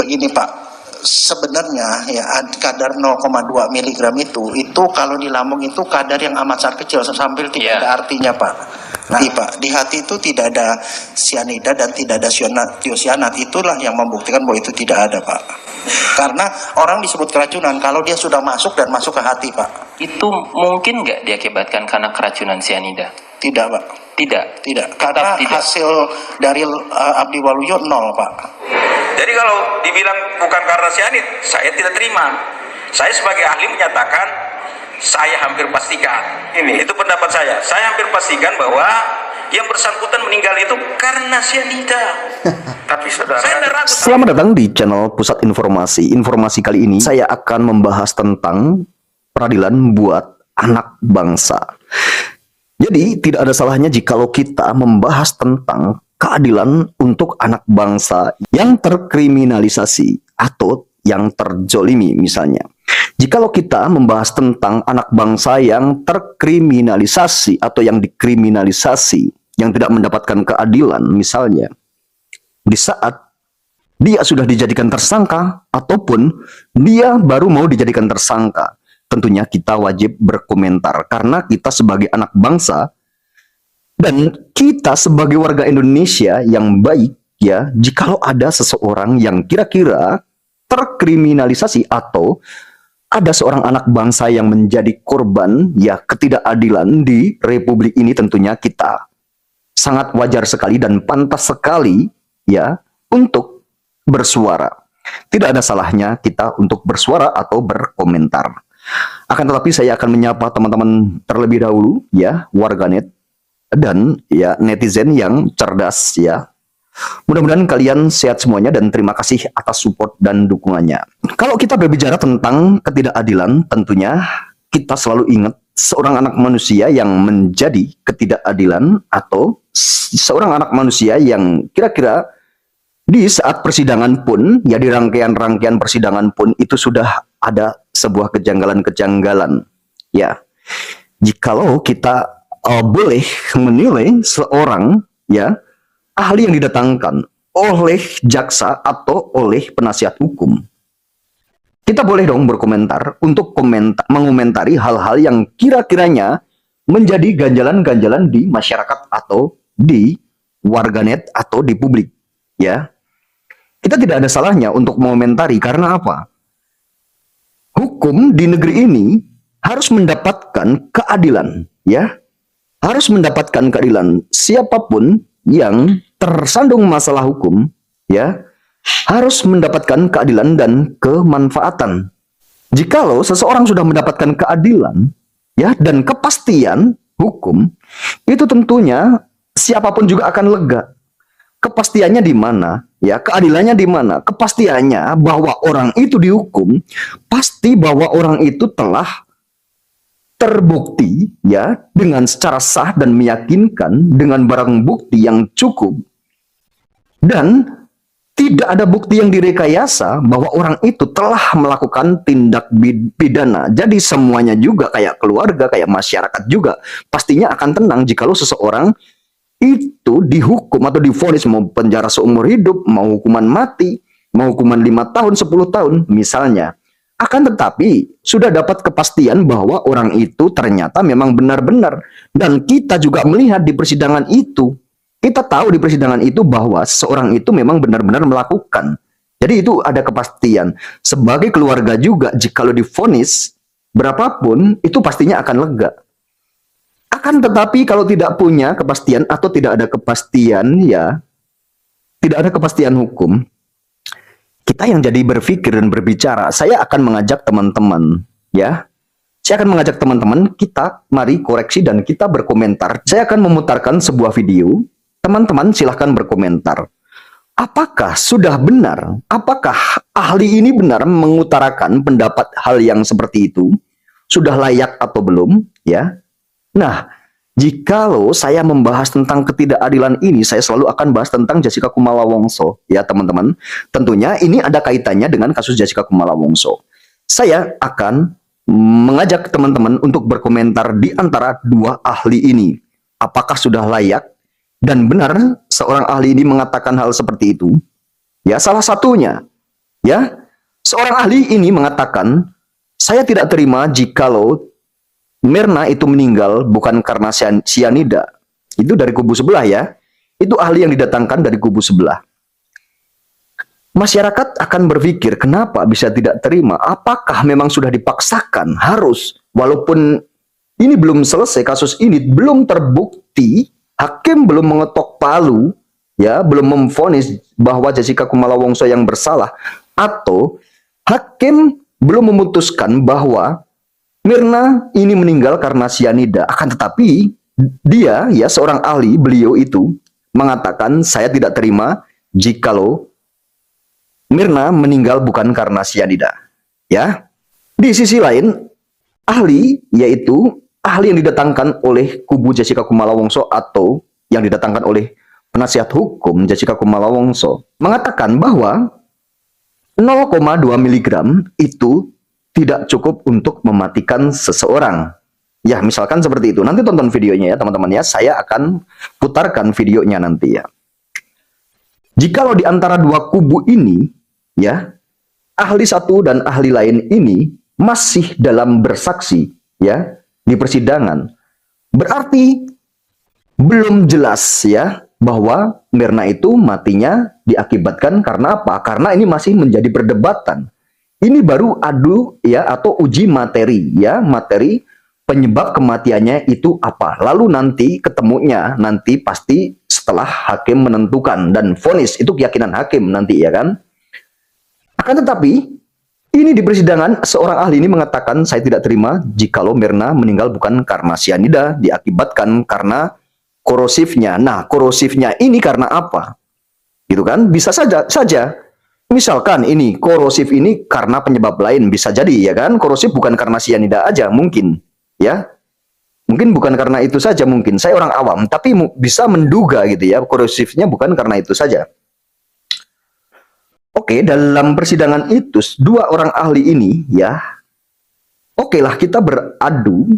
begini Pak, sebenarnya ya kadar 0,2 miligram itu kalau di lambung itu kadar yang amat sangat kecil sampai tidak ada artinya Pak. Nah Pak, di hati itu tidak ada sianida dan tidak ada tiosianat, itulah yang membuktikan bahwa itu tidak ada Pak. Karena orang disebut keracunan kalau dia sudah masuk dan masuk ke hati Pak. Itu mungkin nggak diakibatkan karena keracunan sianida? Tidak Pak. Tidak. Karena hasil dari Abdi Waluyo 0 Pak. Jadi kalau dibilang bukan karena sianid, saya tidak terima. Saya sebagai ahli menyatakan, saya hampir pastikan. Itu pendapat saya. Saya hampir pastikan bahwa yang bersangkutan meninggal itu karena sianida. Tapi saudara, selamat datang di channel Pusat Informasi. Informasi kali ini saya akan membahas tentang peradilan buat anak bangsa. Jadi tidak ada salahnya jikalau kita membahas tentang keadilan untuk anak bangsa yang terkriminalisasi atau yang terzolimi misalnya. Jikalau kita membahas tentang anak bangsa yang terkriminalisasi atau yang dikriminalisasi, yang tidak mendapatkan keadilan misalnya, di saat dia sudah dijadikan tersangka ataupun dia baru mau dijadikan tersangka, tentunya kita wajib berkomentar karena kita sebagai anak bangsa dan kita sebagai warga Indonesia yang baik ya, jikalau ada seseorang yang kira-kira terkriminalisasi atau ada seorang anak bangsa yang menjadi korban ya ketidakadilan di republik ini, tentunya kita sangat wajar sekali dan pantas sekali ya untuk bersuara. Tidak ada salahnya kita untuk bersuara atau berkomentar. Akan tetapi saya akan menyapa teman-teman terlebih dahulu ya, warganet dan ya netizen yang cerdas ya. Mudah-mudahan kalian sehat semuanya dan terima kasih atas support dan dukungannya. Kalau kita berbicara tentang ketidakadilan, tentunya kita selalu ingat seorang anak manusia yang menjadi ketidakadilan atau seorang anak manusia yang kira-kira di saat persidangan pun, ya di rangkaian-rangkaian persidangan pun itu sudah ada sebuah kejanggalan-kejanggalan. Ya, jikalau kita boleh menilai seorang ya ahli yang didatangkan oleh jaksa atau oleh penasihat hukum, kita boleh dong berkomentar untuk mengomentari hal-hal yang kira-kiranya menjadi ganjalan-ganjalan di masyarakat atau di warganet atau di publik. Ya, kita tidak ada salahnya untuk mengomentari karena apa? Hukum di negeri ini harus mendapatkan keadilan, ya, harus mendapatkan keadilan. Siapapun yang tersandung masalah hukum, ya, harus mendapatkan keadilan dan kemanfaatan. Jikalau seseorang sudah mendapatkan keadilan, ya, dan kepastian hukum, itu tentunya siapapun juga akan lega. Kepastiannya di mana? Ya, keadilannya di mana? Kepastiannya bahwa orang itu dihukum, pasti bahwa orang itu telah terbukti ya dengan secara sah dan meyakinkan dengan barang bukti yang cukup. Dan tidak ada bukti yang direkayasa bahwa orang itu telah melakukan tindak pidana. Jadi semuanya juga kayak keluarga, kayak masyarakat juga pastinya akan tenang jikalau seseorang itu dihukum atau divonis mau penjara seumur hidup, mau hukuman mati, mau hukuman 5 tahun, 10 tahun misalnya. Akan tetapi sudah dapat kepastian bahwa orang itu ternyata memang benar-benar, dan kita juga melihat di persidangan itu, kita tahu di persidangan itu bahwa seorang itu memang benar-benar melakukan. Jadi itu ada kepastian. Sebagai keluarga juga jikalau divonis berapapun itu pastinya akan lega. Akan tetapi kalau tidak punya kepastian atau tidak ada kepastian ya, tidak ada kepastian hukum, kita yang jadi berpikir dan berbicara, saya akan mengajak teman-teman ya. Saya akan mengajak teman-teman, kita mari koreksi dan kita berkomentar. Saya akan memutarkan sebuah video. Teman-teman silahkan berkomentar. Apakah sudah benar? Apakah ahli ini benar mengutarakan pendapat hal yang seperti itu? Sudah layak atau belum? Ya. Nah, jikalau saya membahas tentang ketidakadilan ini, saya selalu akan bahas tentang Jessica Kumala Wongso, ya teman-teman. Tentunya ini ada kaitannya dengan kasus Jessica Kumala Wongso. Saya akan mengajak teman-teman untuk berkomentar di antara dua ahli ini. Apakah sudah layak dan benar seorang ahli ini mengatakan hal seperti itu? Ya, salah satunya Ya, seorang ahli ini mengatakan, saya tidak terima jikalau Mirna itu meninggal bukan karena sianida. Itu dari kubu sebelah ya. Itu ahli yang didatangkan dari kubu sebelah. Masyarakat akan berpikir, kenapa bisa tidak terima? Apakah memang sudah dipaksakan harus, walaupun ini belum selesai, kasus ini belum terbukti, hakim belum mengetok palu, ya, belum memvonis bahwa Jessica Kumala Wongso yang bersalah, atau hakim belum memutuskan bahwa Mirna ini meninggal karena sianida. Akan tetapi dia, ya, seorang ahli, beliau itu mengatakan, saya tidak terima jikalau Mirna meninggal bukan karena sianida. Ya, di sisi lain, ahli, yaitu ahli yang didatangkan oleh kubu Jessica Kumala Wongso atau yang didatangkan oleh penasihat hukum Jessica Kumala Wongso, mengatakan bahwa 0,2 mg itu tidak cukup untuk mematikan seseorang. Ya, misalkan seperti itu. Nanti tonton videonya ya, teman-teman ya. Saya akan putarkan videonya nanti ya. Jikalau di antara dua kubu ini, ya, ahli satu dan ahli lain ini masih dalam bersaksi, ya, di persidangan, berarti belum jelas ya bahwa Mirna itu matinya diakibatkan karena apa? Karena ini masih menjadi perdebatan. Ini baru adu ya atau uji materi ya, materi penyebab kematiannya itu apa. Lalu nanti ketemunya nanti pasti setelah hakim menentukan dan vonis, itu keyakinan hakim nanti ya kan. Akan tetapi ini di persidangan seorang ahli ini mengatakan, saya tidak terima jikalau Mirna meninggal bukan karena sianida, diakibatkan karena korosifnya. Nah, korosifnya ini karena apa? Gitu kan? Bisa saja. Misalkan ini korosif ini karena penyebab lain, bisa jadi ya kan? Korosif bukan karena sianida aja mungkin, ya. Mungkin bukan karena itu saja mungkin. Saya orang awam, tapi bisa menduga gitu ya, korosifnya bukan karena itu saja. Oke, dalam persidangan itu dua orang ahli ini ya, oke lah kita beradu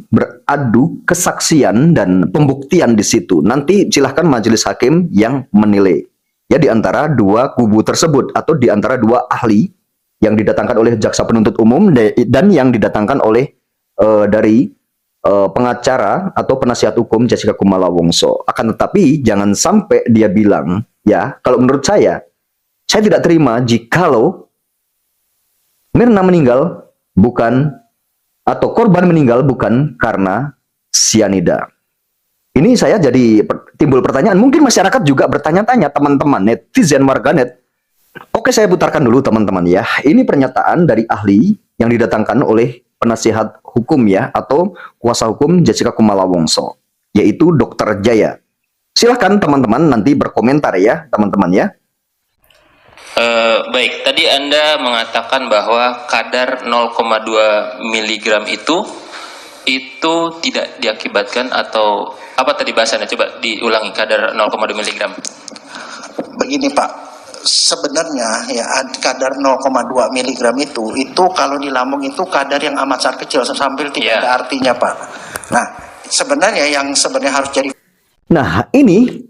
kesaksian dan pembuktian di situ. Nanti silahkan majelis hakim yang menilai. Ya, di antara dua kubu tersebut atau di antara dua ahli yang didatangkan oleh jaksa penuntut umum dan yang didatangkan oleh dari pengacara atau penasihat hukum Jessica Kumala Wongso. Akan tetapi jangan sampai dia bilang, ya, kalau menurut saya tidak terima jikalau Mirna meninggal bukan atau korban meninggal bukan karena sianida. Ini saya jadi timbul pertanyaan, mungkin masyarakat juga bertanya-tanya, teman-teman netizen warganet. Oke, saya putarkan dulu teman-teman ya. Ini pernyataan dari ahli yang didatangkan oleh penasihat hukum ya atau kuasa hukum Jessica Kumala Wongso, yaitu Dr. Jaya. Silahkan teman-teman nanti berkomentar ya, teman-teman ya. Baik, tadi Anda mengatakan bahwa kadar 0,2 mg itu tidak diakibatkan atau apa tadi bahasannya? Coba diulangi, kadar 0,2 mg. Begini Pak, sebenarnya ya kadar 0,2 mg itu kalau di lambung itu kadar yang amat sangat kecil sampai tidak ada artinya Pak. Nah, sebenarnya yang harus jadi. Nah, ini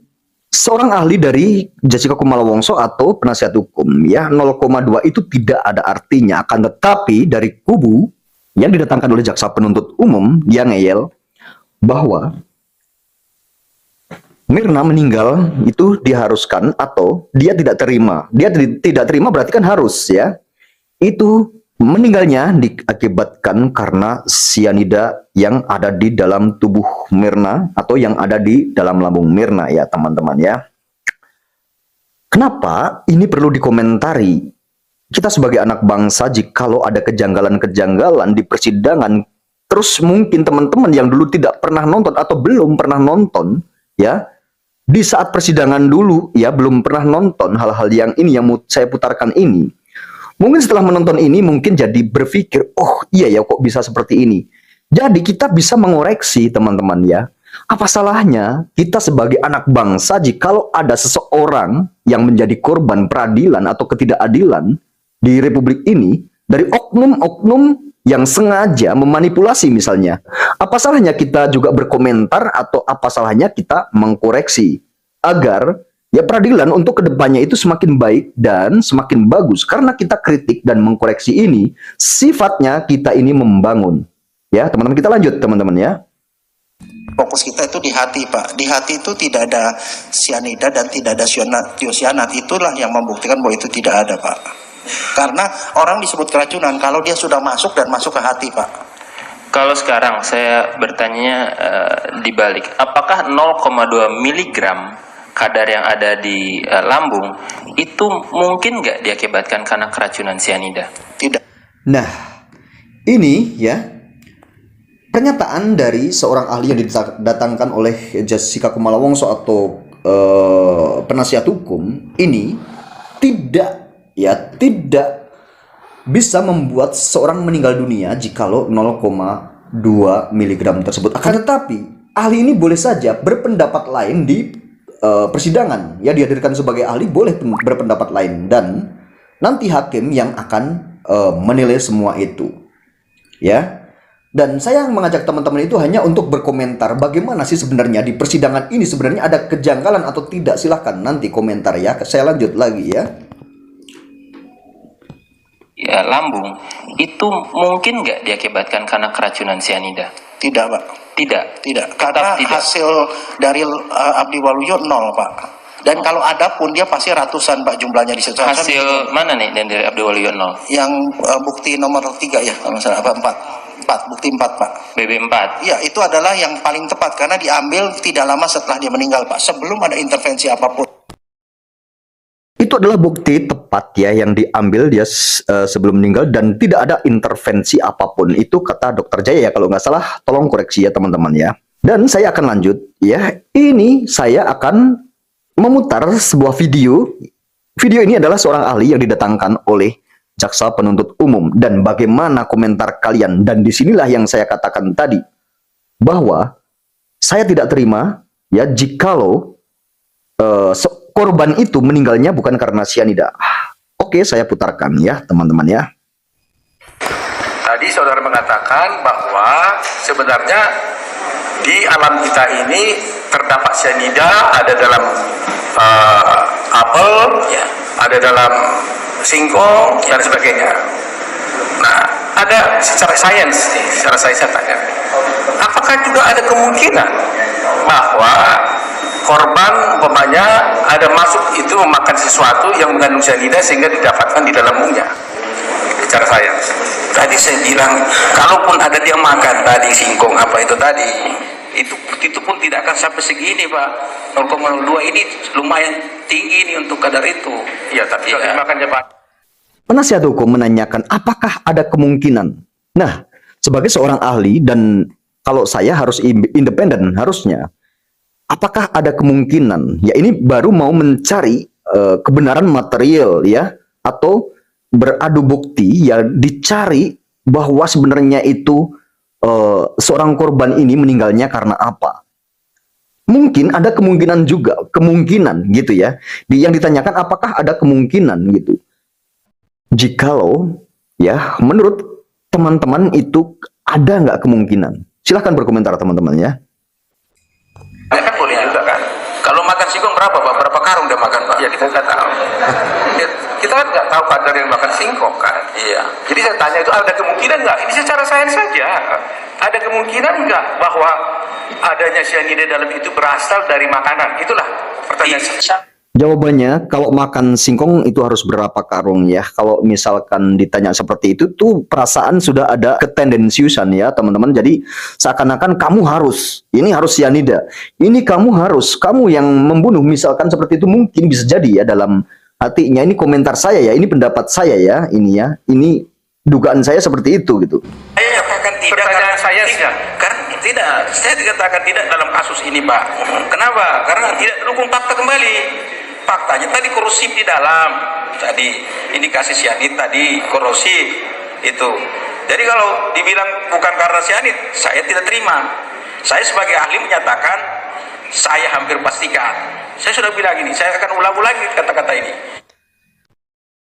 seorang ahli dari Jessica Kumala Wongso atau penasihat hukum ya, 0,2 itu tidak ada artinya. Akan tetapi dari kubu yang didatangkan oleh jaksa penuntut umum dia ngeyel bahwa Mirna meninggal itu diharuskan atau dia tidak terima. Dia tidak terima berarti kan harus ya. Itu meninggalnya diakibatkan karena sianida yang ada di dalam tubuh Mirna atau yang ada di dalam lambung Mirna ya teman-teman ya. Kenapa ini perlu dikomentari? Kita sebagai anak bangsa jikalau ada kejanggalan-kejanggalan di persidangan, terus mungkin teman-teman yang dulu tidak pernah nonton atau belum pernah nonton ya, di saat persidangan dulu ya belum pernah nonton hal-hal yang ini yang saya putarkan ini. Mungkin setelah menonton ini mungkin jadi berpikir, oh iya ya kok bisa seperti ini. Jadi kita bisa mengoreksi teman-teman ya. Apa salahnya kita sebagai anak bangsa jikalau ada seseorang yang menjadi korban peradilan atau ketidakadilan di republik ini dari oknum-oknum yang sengaja memanipulasi misalnya. Apa salahnya kita juga berkomentar atau apa salahnya kita mengkoreksi agar ya peradilan untuk kedepannya itu semakin baik dan semakin bagus. Karena kita kritik dan mengkoreksi ini, sifatnya kita ini membangun. Ya, teman-teman, kita lanjut, teman-teman ya. Fokus kita itu di hati, Pak. Di hati itu tidak ada sianida dan tidak ada tiosianat. Itulah yang membuktikan bahwa itu tidak ada, Pak. Karena orang disebut keracunan kalau dia sudah masuk dan masuk ke hati, Pak. Kalau sekarang saya bertanya dibalik, apakah 0,2 miligram kadar yang ada di lambung itu mungkin nggak diakibatkan karena keracunan sianida? Tidak. Nah, ini ya pernyataan dari seorang ahli yang didatangkan oleh Jessica Kumala Wongso atau penasihat hukum ini tidak bisa membuat seorang meninggal dunia jikalau 0,2 miligram tersebut. Akan tetapi ahli ini boleh saja berpendapat lain di persidangan, ya, dihadirkan sebagai ahli, boleh berpendapat lain, dan nanti hakim yang akan menilai semua itu, ya. Dan saya mengajak teman-teman itu hanya untuk berkomentar bagaimana sih sebenarnya di persidangan ini, sebenarnya ada kejanggalan atau tidak. Silahkan nanti komentar ya. Saya lanjut lagi ya. Ya, lambung itu mungkin nggak diakibatkan karena keracunan sianida? Tidak, Pak. Tidak. Karena Tidak. hasil dari Abdi Waluyo 0, Pak. Dan kalau ada pun dia pasti ratusan, Pak, jumlahnya di situ. Hasil mana nih dan dari Abdi Waluyo 0? Yang bukti nomor 3 ya, kalau salah, apa 4, bukti 4, Pak. BB4. Iya, itu adalah yang paling tepat karena diambil tidak lama setelah dia meninggal, Pak. Sebelum ada intervensi apapun. Itu adalah bukti tepat ya yang diambil dia sebelum meninggal dan tidak ada intervensi apapun. Itu kata Dokter Jaya ya, kalau nggak salah. Tolong koreksi ya teman-teman ya. Dan saya akan lanjut ya. Ini saya akan memutar sebuah video. Video ini adalah seorang ahli yang didatangkan oleh jaksa penuntut umum, dan bagaimana komentar kalian. Dan disinilah yang saya katakan tadi bahwa saya tidak terima ya jikalau korban itu meninggalnya bukan karena sianida. Oke, saya putarkan ya teman-teman ya. Tadi saudara mengatakan bahwa sebenarnya di alam kita ini terdapat sianida, ada dalam apel, ya, ada dalam singkong dan sebagainya. Nah, ada secara sains nih, secara sains saya tanya, apakah juga ada kemungkinan bahwa korban umpamanya ada masuk itu memakan sesuatu yang mengandung sianida sehingga didapatkan di dalam lambungnya? Secara sains. Tadi saya bilang, kalaupun ada dia makan tadi singkong apa itu tadi, itu pun tidak akan sampai segini, Pak. 0,2 ini lumayan tinggi nih untuk kadar itu. Ya, tapi kalau dimakannya Pak. Penasihat hukum menanyakan apakah ada kemungkinan. Nah, sebagai seorang ahli dan kalau saya harus independen harusnya, apakah ada kemungkinan? Ya, ini baru mau mencari kebenaran material ya, atau beradu bukti ya, dicari bahwa sebenarnya itu seorang korban ini meninggalnya karena apa. Mungkin ada kemungkinan juga, kemungkinan gitu ya. Yang ditanyakan apakah ada kemungkinan gitu. Jikalau ya menurut teman-teman itu ada nggak kemungkinan? Silahkan berkomentar teman-teman ya. Ya kan boleh juga kan. Kalau makan singkong berapa, Pak? Berapa karung dia makan, Pak? Ya kita nggak tahu. Kita kan nggak tahu kadar yang makan singkong kan. Iya. Jadi saya tanya itu ada kemungkinan nggak? Ini secara sains saja. Ada kemungkinan nggak bahwa adanya cyanida dalam itu berasal dari makanan? Itulah pertanyaan saya. Jawabannya, kalau makan singkong itu harus berapa karung ya? Kalau misalkan ditanya seperti itu, tuh perasaan sudah ada ketendensiusan ya teman-teman. Jadi seakan-akan kamu harus, ini harus sianida. Ini kamu harus, kamu yang membunuh misalkan seperti itu, mungkin bisa jadi ya dalam hatinya. Ini komentar saya ya, ini pendapat saya ya, ini ya. Ini dugaan saya seperti itu gitu. Saya katakan tidak karena saya tidak. Saya dikatakan tidak dalam kasus ini, Pak. Kenapa? Karena tidak mendukung fakta kembali. Faktanya tadi korosif di dalam, tadi indikasi sianid tadi korosif itu. Jadi kalau dibilang bukan karena sianid, saya tidak terima. Saya sebagai ahli menyatakan, saya hampir pastikan. Saya sudah bilang ini, saya akan ulang-ulangi kata-kata ini.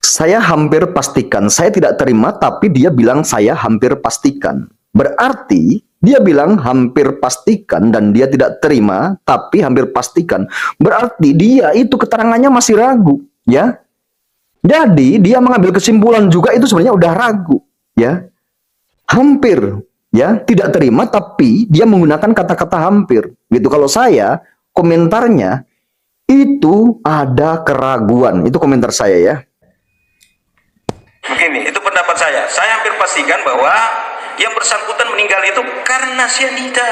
Saya hampir pastikan, saya tidak terima, tapi dia bilang saya hampir pastikan. Berarti Dia bilang hampir pastikan dan dia tidak terima, tapi hampir pastikan. Berarti dia itu keterangannya masih ragu, ya. Jadi dia mengambil kesimpulan juga itu sebenarnya udah ragu, ya. Hampir, ya, tidak terima tapi dia menggunakan kata-kata hampir. Gitu. Kalau saya komentarnya itu ada keraguan. Itu komentar saya, ya. Begini, itu pendapat saya. Saya hampir pastikan bahwa yang bersangkutan meninggal itu karena cyanida.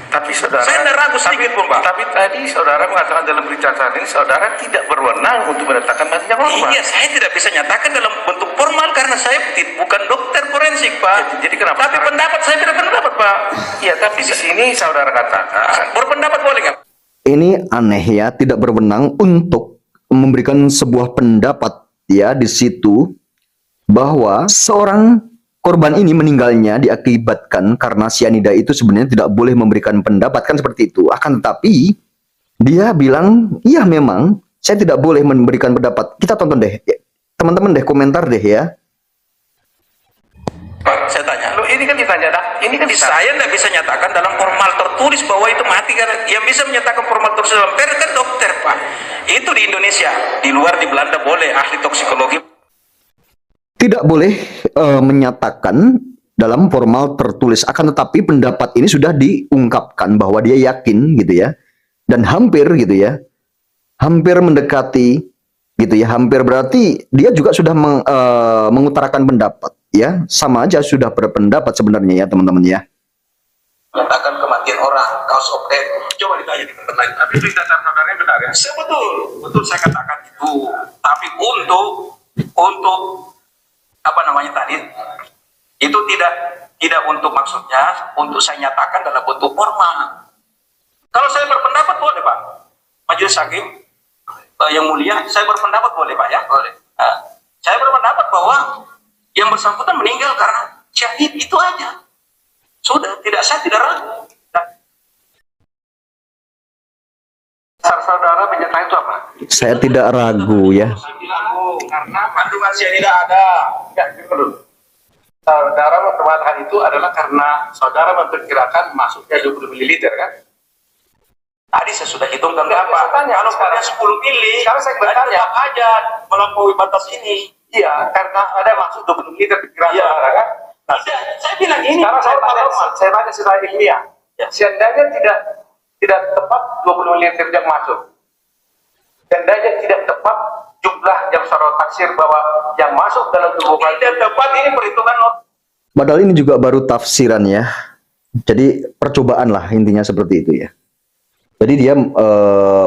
Tapi saudara, Saya tidak ragu sedikit pun, Pak. Tapi tadi saudara mengatakan dalam berita saat ini saudara tidak berwenang untuk menetapkan matinya korban. Iya, saya tidak bisa nyatakan dalam bentuk formal karena saya bukan dokter forensik, Pak. Jadi kenapa? Tapi pendapat saya beda pendapat, Pak. Iya, tapi di sini saudara katakan Berpendapat boleh nggak? Ini aneh, ya, tidak berwenang untuk memberikan sebuah pendapat, ya, di situ bahwa seorang korban ini meninggalnya diakibatkan karena cyanida. Itu sebenarnya tidak boleh memberikan pendapat, kan seperti itu. Akan tetapi dia bilang, iya memang saya tidak boleh memberikan pendapat. Kita tonton deh, teman-teman deh, komentar deh, ya. Pak, saya tanya. Loh, ini kan ditanya dah. Ini kan ditanya. Saya tidak bisa nyatakan dalam formal tertulis bahwa itu mati karena yang bisa menyatakan formal tertulis dalam per kan dokter, Pak. Itu di Indonesia. Di luar di Belanda boleh ahli toksikologi. Tidak boleh menyatakan dalam formal tertulis, akan tetapi pendapat ini sudah diungkapkan bahwa dia yakin, gitu ya, dan hampir, gitu ya, hampir mendekati, gitu ya, hampir berarti dia juga sudah mengutarakan pendapat, ya, sama aja sudah berpendapat sebenarnya, ya teman-teman, ya. Menyatakan kematian orang, cause of death. Coba ditanya di tempat lain. Tapi berita saudaranya benar ya? Saya betul saya katakan itu. Tapi untuk apa namanya tadi, itu tidak untuk maksudnya untuk saya nyatakan dalam bentuk formal. Kalau saya berpendapat boleh, Pak. Majelis Hakim yang mulia, saya berpendapat boleh, Pak, ya? Boleh. Saya berpendapat bahwa yang bersangkutan meninggal karena syahid, itu aja. Sudah, saya tidak ragu. Saudara menyatakan itu apa? Saya tidak ragu, ya. Karena kandungan cyanida ada. Ya, dulu. Saudara mengatakan itu adalah karena saudara memperkirakan masuknya 20 ml kan? Tadi saya sudah hitungkan Enggak, berapa. saya tanya, Kalau sekarang- punya 10 mili, sekarang saya bertanya. tetap aja melampaui batas ini. Iya, karena ada masuk 20 ml pikiran Iya. saudara kan? Nah, Tidak, saya bilang ini. sekarang saya tanya secara ilmiah. Ya. Seandainya tidak tepat 20 ml yang masuk. Seandainya tidak tepat jumlah yang saudara taksir bahwa yang masuk dalam tubuh Tidak tepat ini perhitungan Padahal ini juga baru tafsiran, ya. Jadi percobaan lah intinya seperti itu, ya. Jadi dia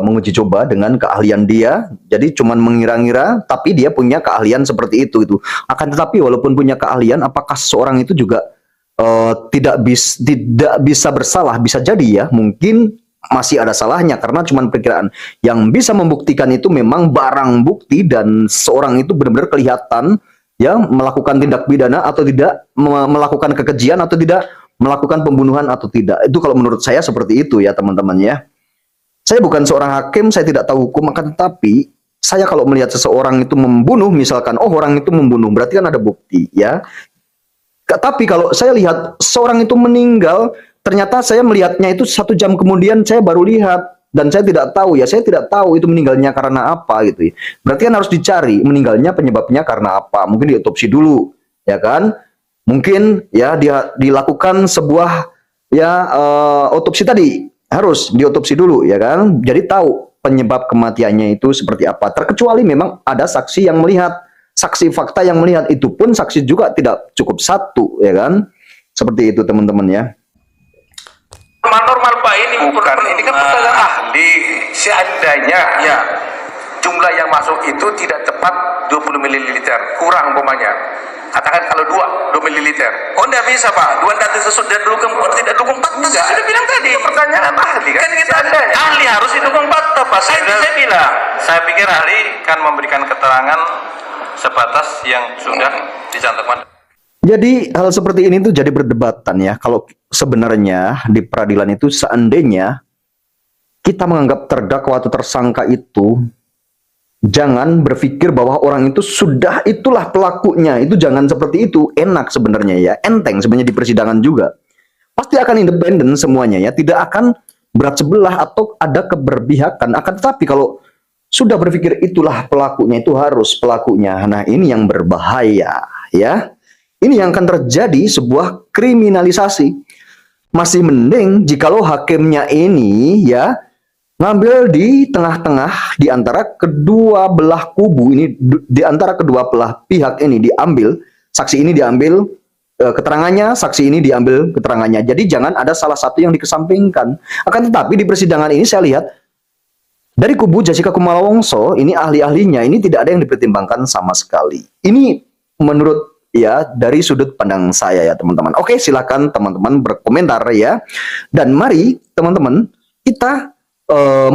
menguji coba dengan keahlian dia. Jadi cuman mengira-ngira, tapi dia punya keahlian seperti itu. Akan tetapi walaupun punya keahlian, apakah seseorang itu juga tidak bisa bersalah? Bisa jadi, ya. Mungkin masih ada salahnya karena cuman perkiraan. Yang bisa membuktikan itu memang barang bukti dan seorang itu benar-benar kelihatan, ya, melakukan tindak pidana atau tidak, melakukan kekejian atau tidak, melakukan pembunuhan atau tidak. Itu kalau menurut saya seperti itu, ya teman-teman, ya. Saya bukan seorang hakim, saya tidak tahu hukum, akan tetapi saya kalau melihat seseorang itu membunuh, misalkan, oh orang itu membunuh, berarti kan ada bukti, ya. Tapi kalau saya lihat seorang itu meninggal, ternyata saya melihatnya itu 1 jam kemudian saya baru lihat. Dan saya tidak tahu, ya, saya tidak tahu itu meninggalnya karena apa, gitu ya. Berarti kan harus dicari meninggalnya penyebabnya karena apa. Mungkin diotopsi dulu, ya kan? Mungkin, ya, dia dilakukan sebuah, ya, otopsi tadi. Harus diotopsi dulu, ya kan? Jadi tahu penyebab kematiannya itu seperti apa. Terkecuali memang ada saksi yang melihat, saksi fakta yang melihat. Itu pun saksi juga tidak cukup 1, ya kan? Seperti itu, teman-teman, ya. normal, Pak, ini Bukan, ini kan pertanyaan ahli. Seandainya Ya. jumlah yang masuk itu tidak tepat 20 ml, kurang umpamanya. Katakan kalau 2 ml. Oh, enggak bisa, Pak. 2 data sesuai dan dukung 4 tidak dukung 4. Enggak. Saya sudah bilang tadi. Pertanyaan ahli kan? Kan kita Seandainya. ahli harus didukung 4, Pak. Saya bilang. Saya pikir ahli kan memberikan keterangan sebatas yang sudah dicantumkan. Jadi hal seperti ini tuh jadi berdebatan, ya. Kalau sebenarnya di peradilan itu seandainya kita menganggap terdakwa atau tersangka itu, jangan berpikir bahwa orang itu sudah itulah pelakunya. Itu jangan seperti itu. Enak sebenarnya, ya. Enteng sebenarnya di persidangan juga. pasti akan independen semuanya ya, tidak akan berat sebelah atau ada keberpihakan. Akan tetapi kalau sudah berpikir itulah pelakunya, itu harus pelakunya. Nah, ini yang berbahaya ya. Ini yang akan terjadi sebuah kriminalisasi. Masih mending jikalau hakimnya ini ya ngambil di tengah-tengah di antara kedua belah kubu ini, di antara kedua belah pihak ini diambil, saksi ini diambil keterangannya, saksi ini diambil keterangannya. Jadi jangan ada salah satu yang dikesampingkan. Akan tetapi di persidangan ini saya lihat dari kubu Jessica Kumala Wongso ini ahli-ahlinya ini tidak ada yang dipertimbangkan sama sekali. Ini menurut ya dari sudut pandang saya ya teman-teman. Oke, silakan teman-teman berkomentar ya. Dan mari teman-teman kita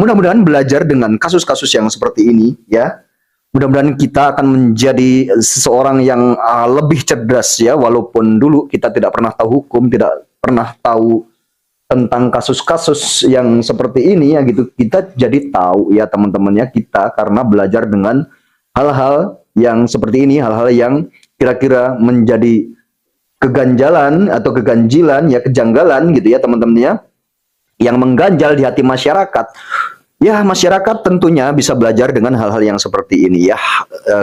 mudah-mudahan belajar dengan kasus-kasus yang seperti ini ya. Mudah-mudahan kita akan menjadi seseorang yang lebih cerdas ya, walaupun dulu kita tidak pernah tahu hukum, tidak pernah tahu tentang kasus-kasus yang seperti ini ya gitu. Kita jadi tahu ya teman-teman ya, kita karena belajar dengan hal-hal yang seperti ini, hal-hal yang kira-kira menjadi keganjalan atau keganjilan ya, kejanggalan gitu ya teman-teman ya, yang mengganjal di hati masyarakat. Ya, masyarakat tentunya bisa belajar dengan hal-hal yang seperti ini ya.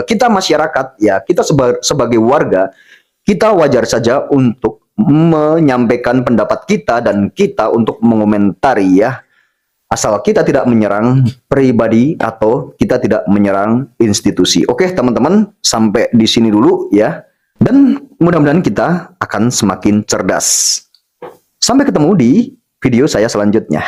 Kita masyarakat ya, kita sebagai warga, kita wajar saja untuk menyampaikan pendapat kita dan kita untuk mengomentari ya. Asal kita tidak menyerang pribadi atau kita tidak menyerang institusi. Oke, teman-teman, sampai di sini dulu ya. Dan mudah-mudahan kita akan semakin cerdas. Sampai ketemu di video saya selanjutnya.